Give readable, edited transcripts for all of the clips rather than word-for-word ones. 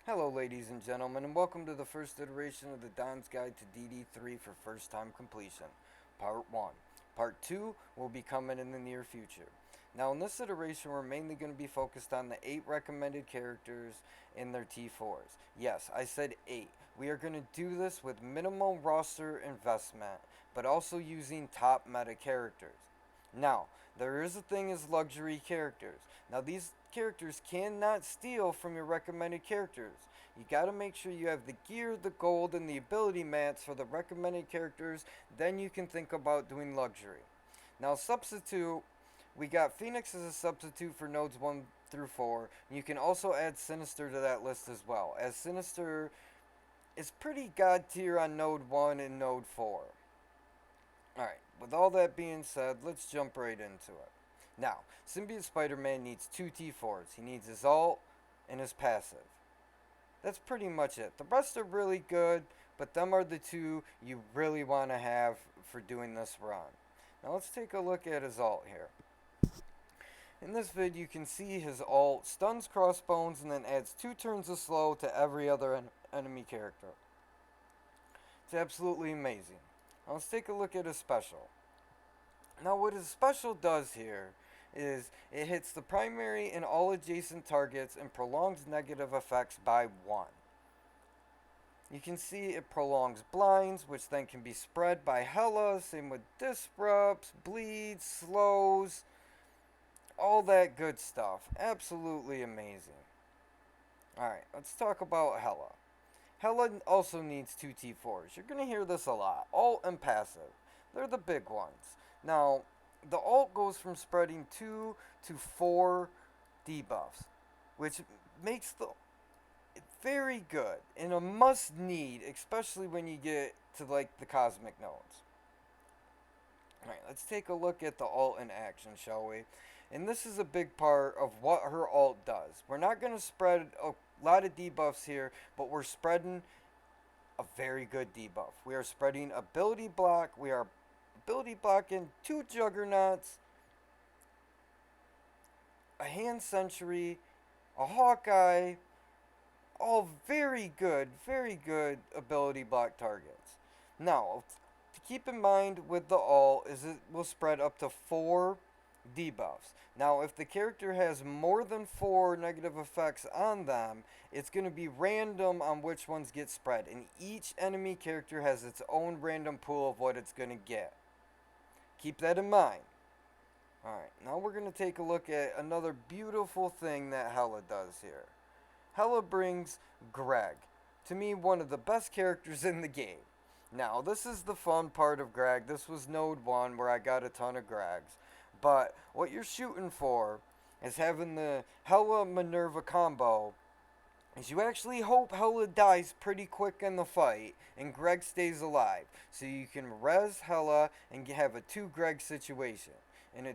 Hello ladies and gentlemen, and welcome to the first iteration of the Don's Guide to DD3 for first time completion, Part 1. Part 2 will be coming in the near future. Now in this iteration we're mainly going to be focused on the 8 recommended characters and their T4s. Yes, I said 8. We are going to do this with minimal roster investment, but also using top meta characters. Now, there is a thing as luxury characters. Now, these characters cannot steal from your recommended characters. You gotta make sure you have the gear, the gold, and the ability mats for the recommended characters, then you can think about doing luxury. Now, substitute, we got Phoenix as a substitute for nodes 1 through 4. You can also add Sinister to that list as well, as Sinister is pretty god tier on node 1 and node 4. Alright, with all that being said, let's jump right into it. Now, Symbiote Spider-Man needs 2 T4s. He needs his ult and his passive. That's pretty much it. The rest are really good, but them are the two you really want to have for doing this run. Now let's take a look at his ult here. In this vid, you can see his ult stuns Crossbones and then adds 2 turns of slow to every other enemy character. It's absolutely amazing. Now let's take a look at his special. Now what his special does here is it hits the primary and all adjacent targets and prolongs negative effects by 1. You can see it prolongs blinds, which then can be spread by Hela, same with disrupts, bleeds, slows, all that good stuff. Absolutely amazing. Alright, let's talk about Hela. Hela also needs 2 T4s. You're going to hear this a lot. Alt and passive. They're the big ones. Now, the alt goes from spreading 2 to 4 debuffs, which makes the very good and a must need, especially when you get to like the cosmic nodes. Alright, let's take a look at the alt in action, shall we? And this is a big part of what her alt does. We're not going to spread a lot of debuffs here, but we're spreading a very good debuff. We are spreading ability block. We are ability blocking 2 juggernauts, a hand sentry, a Hawkeye, all very good ability block targets. Now, to keep in mind with the all is it will spread up to 4 debuffs. Now, if the character has more than 4 negative effects on them, it's going to be random on which ones get spread, and each enemy character has its own random pool of what it's going to get. Keep that in mind. Alright, now we're going to take a look at another beautiful thing that Hela does here. Hela brings Greg. To me, one of the best characters in the game. Now, this is the fun part of Greg. This was Node 1 where I got a ton of Gregs. But what you're shooting for is having the Hela Minerva combo is you actually hope Hela dies pretty quick in the fight and Greg stays alive. So you can res Hela and have a 2 Greg situation. And a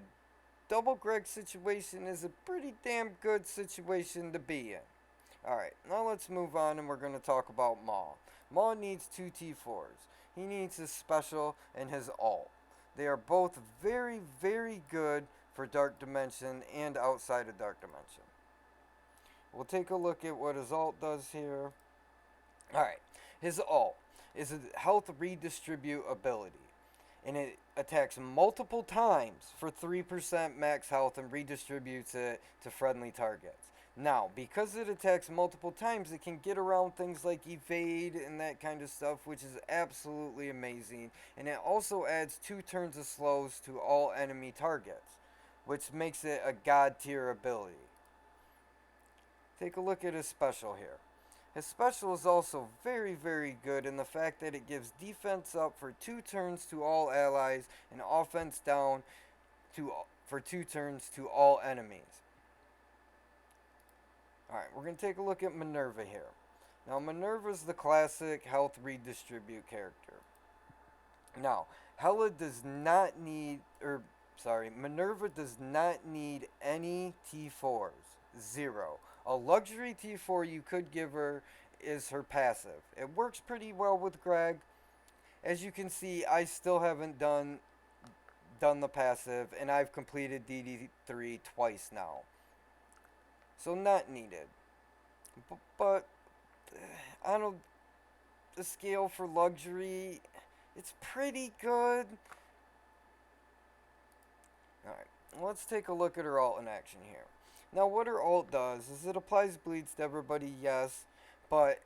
double Greg situation is a pretty damn good situation to be in. Alright, now let's move on and we're going to talk about Maw. Maw needs 2 T4s. He needs his special and his ult. They are both very good for Dark Dimension and outside of Dark Dimension. We'll take a look at what his ult does here. Alright, his ult is a health redistribute ability. And it attacks multiple times for 3% max health and redistributes it to friendly targets. Now, because it attacks multiple times, it can get around things like evade and that kind of stuff, which is absolutely amazing. And it also adds 2 turns of slows to all enemy targets, which makes it a god tier ability. Take a look at his special here. His special is also very good in the fact that it gives defense up for 2 turns to all allies and offense down for 2 turns to all enemies. Alright, we're going to take a look at Minerva here. Now, Minerva's the classic health redistribute character. Now, Minerva does not need any T4s. 0. A luxury T4 you could give her is her passive. It works pretty well with Greg. As you can see, I still haven't done the passive, and I've completed DD3 twice now. So not needed. But on a scale for luxury, it's pretty good. Alright, let's take a look at her ult in action here. Now what her ult does is it applies bleeds to everybody, yes, but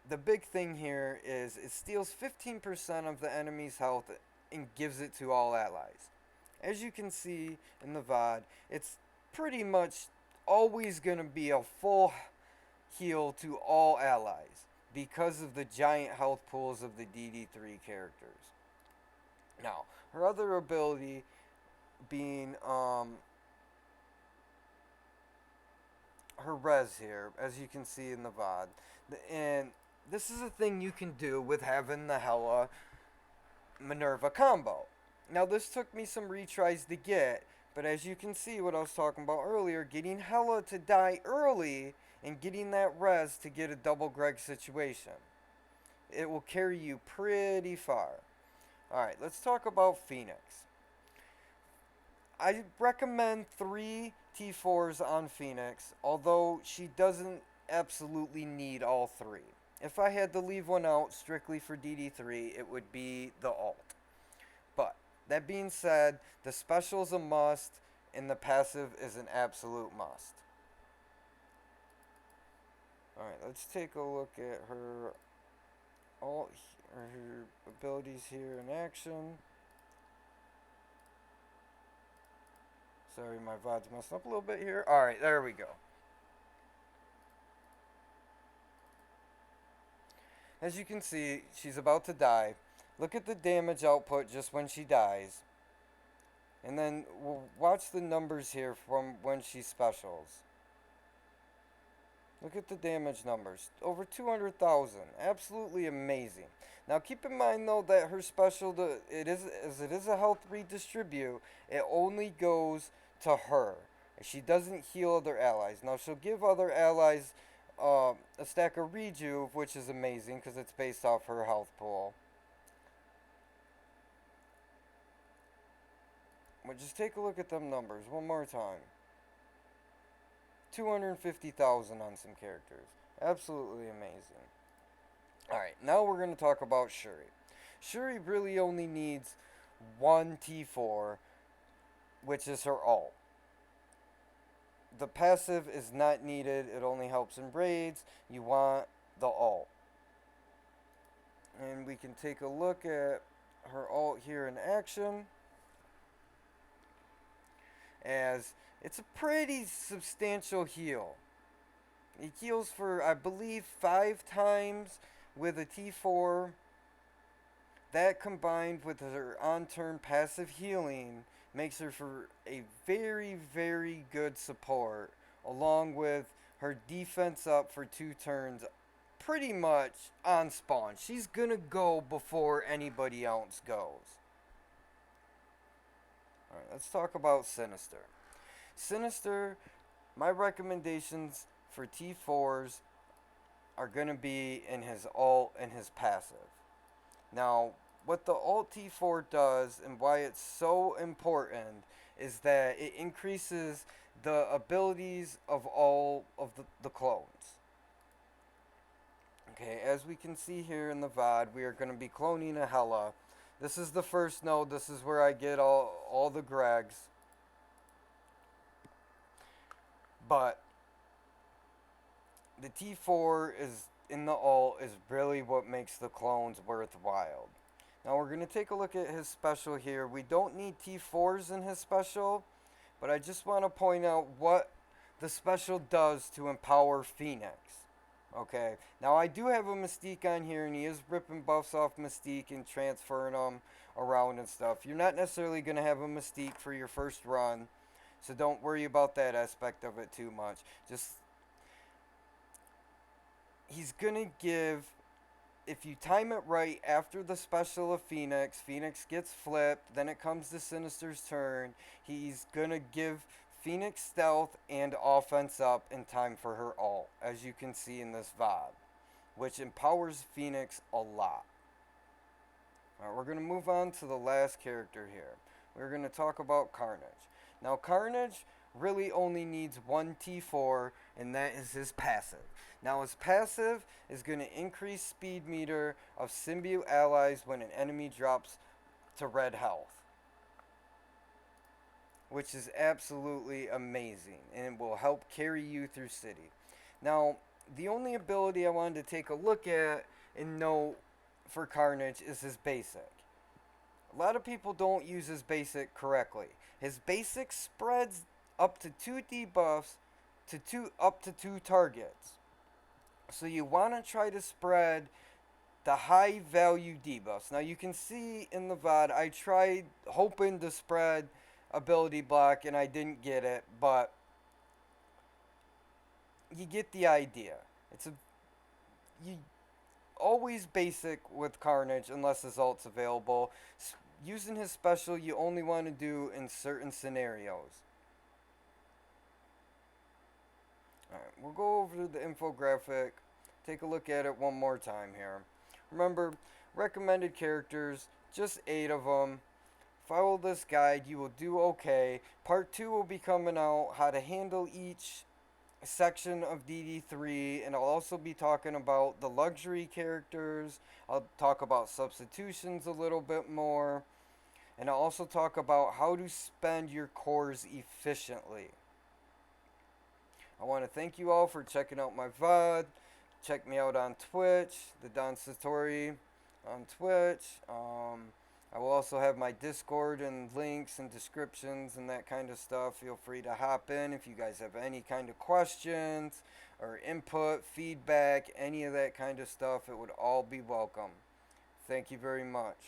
the big thing here is it steals 15% of the enemy's health and gives it to all allies. As you can see in the VOD, it's pretty much always going to be a full heal to all allies because of the giant health pools of the DD3 characters. Now, her other ability being her res here, as you can see in the VOD. And this is a thing you can do with having the Hela Minerva combo. Now this took me some retries to get, but as you can see what I was talking about earlier, getting Hela to die early and getting that res to get a double Greg situation. It will carry you pretty far. Alright, let's talk about Phoenix. I recommend 3 T4s on Phoenix, although she doesn't absolutely need all 3. If I had to leave one out strictly for DD3, it would be the ult. But, that being said, the special is a must, and the passive is an absolute must. Alright, let's take a look at her ult, or her abilities here in action. Sorry, my VOD's messing up a little bit here. Alright, there we go. As you can see, she's about to die. Look at the damage output just when she dies. And then we'll watch the numbers here from when she specials. Look at the damage numbers. Over 200,000. Absolutely amazing. Now keep in mind though that her special, it is a health redistribute, it only goes to her. She doesn't heal other allies. Now she'll give other allies a stack of rejuve, which is amazing because it's based off her health pool. But just take a look at them numbers one more time. 250,000 on some characters. Absolutely amazing. Alright, now we're going to talk about Shuri. Shuri really only needs one T4, which is her ult. The passive is not needed. It only helps in raids. You want the ult. And we can take a look at her ult here in action, as it's a pretty substantial heal. It heals for, I believe, 5 times with a T4. That combined with her on-turn passive healing makes her for a very, very good support, along with her defense up for 2 turns pretty much on spawn. She's gonna go before anybody else goes. Alright, let's talk about Sinister. Sinister, my recommendations for T4s are going to be in his ult and his passive. Now, what the ult T4 does and why it's so important is that it increases the abilities of all of the clones. Okay, as we can see here in the VOD, we are going to be cloning a Hela. This is the first node. This is where I get all the Gregs. But the T4 is in the ult is really what makes the clones worthwhile. Now we're going to take a look at his special here. We don't need T4s in his special, but I just want to point out what the special does to empower Phoenix. Okay, now I do have a Mystique on here, and he is ripping buffs off Mystique and transferring them around and stuff. You're not necessarily going to have a Mystique for your first run, so don't worry about that aspect of it too much. Just, he's going to give, if you time it right after the special of Phoenix, Phoenix gets flipped, then it comes to Sinister's turn. He's going to give Phoenix stealth and offense up in time for her ult, as you can see in this VOD, which empowers Phoenix a lot. Alright, we're going to move on to the last character here. We're going to talk about Carnage. Now, Carnage really only needs one T4 and that is his passive. Now his passive is going to increase speed meter of symbiote allies when an enemy drops to red health, which is absolutely amazing, and it will help carry you through city. Now, the only ability I wanted to take a look at and note for Carnage is his basic. A lot of people don't use his basic correctly. His basic spreads up to 2 debuffs to up to 2 targets. So you want to try to spread the high value debuffs. Now you can see in the VOD I tried hoping to spread ability block and I didn't get it, but you get the idea. It's a you always basic with Carnage unless his ult's available. Using his special you only want to do in certain scenarios. Alright, we'll go over to the infographic, take a look at it one more time here. Remember, recommended characters, just 8 of them. Follow this guide, you will do okay. Part 2 will be coming out, how to handle each section of DD3, and I'll also be talking about the luxury characters. I'll talk about substitutions a little bit more, and I'll also talk about how to spend your cores efficiently. I want to thank you all for checking out my VOD. Check me out on Twitch, TheDon's on Twitch. I will also have my Discord and links and descriptions and that kind of stuff. Feel free to hop in if you guys have any kind of questions or input, feedback, any of that kind of stuff. It would all be welcome. Thank you very much.